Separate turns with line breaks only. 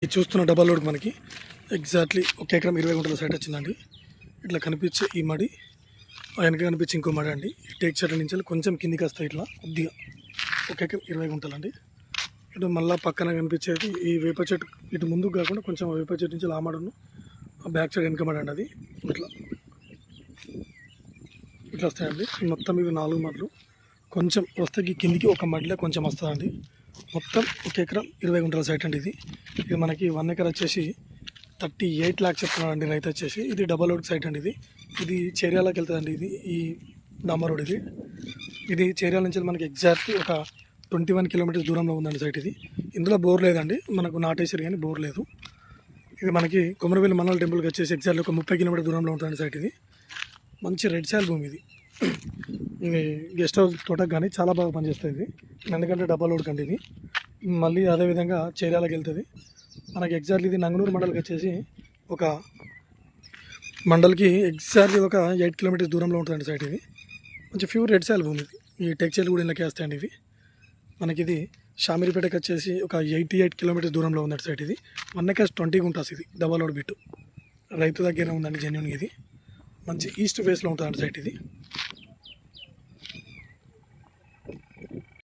ఇది చూస్తున్న double load మనకి ఎగ్జాక్ట్లీ 1 ఎకరం 20 గుంటల సైట్ వచ్చిందండి. ఇట్లా కనిపించే ఈ మడి వెనక కనిపించే ఇంకో మడి అండి. టేక్ చెట్ల నుంచి కొంచెం కిందికి వస్తాయి ఇట్లా కొద్దిగా 1 ఎకరం 20 గుంటలండి. ఇటు మళ్ళీ పక్కన కనిపించేది ఈ వేప చెట్టు, ఇటు ముందుకు కాకుండా కొంచెం వేప చెట్టు నుంచి లామడను బ్యాక్ సైడ్ వెనక మడి అండి. అది ఇట్లా ఇట్లా వస్తాయండి. మొత్తం ఇవి 4 మడులు. కొంచెం వస్తే కిందికి ఒక మడిలో కొంచెం వస్తుందండి. మొత్తం 1 ఎకరం 20 గుంటల సైట్ అండి. ఇది మనకి 1 ఎకర్ వచ్చేసి 38 lakhs చెప్తున్నాడు అండి రైతు వచ్చేసి. ఇది డబల్ రోడ్ సైట్ అండి. ఇది చేర్యాలకి వెళ్తుందండి. ఈ డాంబర్ రోడ్ ఇది చేర్యాల నుంచి మనకి ఎగ్జాక్ట్లీ ఒక 21 kilometers దూరంలో ఉందండి సైట్. ఇందులో బోర్ లేదండి, మనకు నాటేసారు కానీ బోర్ లేదు. ఇది మనకి కొమరవెల్లి మండల టెంపుల్కి వచ్చేసి ఎగ్జాక్ట్లీ ఒక 30 kilometers దూరంలో ఉంటుందండి సైట్. మంచి రెడ్ సాయిల్ భూమి. ఇది గెస్ట్ హౌస్ తోటకు కానీ చాలా బాగా పనిచేస్తుంది. ఎందుకంటే డబల్ రోడ్ కండి ఇది. మళ్ళీ అదేవిధంగా చేర్యాలకి వెళ్తుంది మనకి. ఎగ్జాక్ట్లీ ఇది నంగనూరు మండలికి వచ్చేసి ఒక మండలికి ఎగ్జాక్ట్లీ ఒక 8 kilometers దూరంలో ఉంటుందండి సైట్. మంచి ప్యూర్ రెడ్ సాయిల్ భూమి. ఈ టెక్చర్లు కూడా ఇళ్ళకి వేస్తాయండి. మనకి ఇది షామీర్పేటకి వచ్చేసి ఒక 88 kilometers దూరంలో ఉందండి సైట్. 1 acre 20 గుంటాస్. ఇది డబల్ రోడ్ బిట్టు రైతు దగ్గర ఉందండి. జెన్యున్ ఇది మంచి ఈస్ట్ ఫేస్లో ఉంటుందండి సైట్.